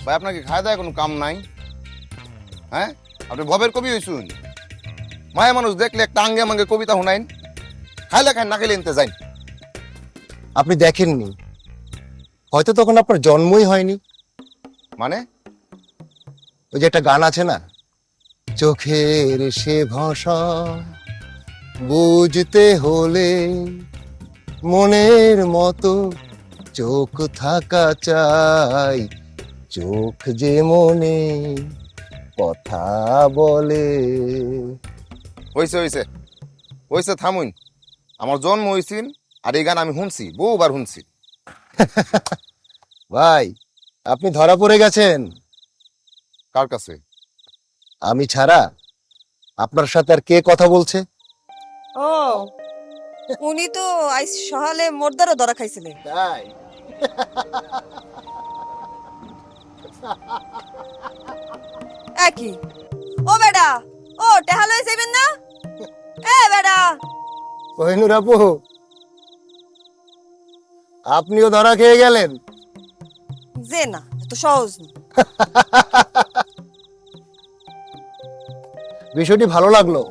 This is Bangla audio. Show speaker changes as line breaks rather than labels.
ভাই আপনাকে খায় দায় কোনো কাম নাই? হ্যাঁ, আপনি ভবের কবি হইছুন? মায়া মানুষ দেখলে একটা আঙ্গে মাঙ্গে কবিতা শুনাইন, খাইলে খাই না খাইলে এনতে যাইন।
আপনি দেখেননি, হয়তো তখন আপনার জন্মই হয়নি।
মানে
ওই যে একটা গান আছে না, চোখের সে ভাষা বুঝতে হলে মনের মতো চোখ থাকা চাই, চোখ যে মনে কথা বলে।
হইছে হইছে হইছে, থামুন। আমার জন্ম হইছিন আর এই গান আমি শুনছি, বহুবার শুনছি।
ভাই, আপনি ধরা পড়ে গেছেন।
কার কাছে?
আমি ছাড়া আপনার সাথে আর কে কথা বলছে?
ও, উনি তো আজ সকালে মোরদারও ধরা খাইছিলেন।
তাই?
একই। ও বেডা, ও টেহা লই যাইবেন না? এ বেডা,
কোহিনুর আপু, আপনিও ধরা খেয়ে গেলেন।
যে না, এত সহজ না।
বিষয়টি ভালো লাগলো।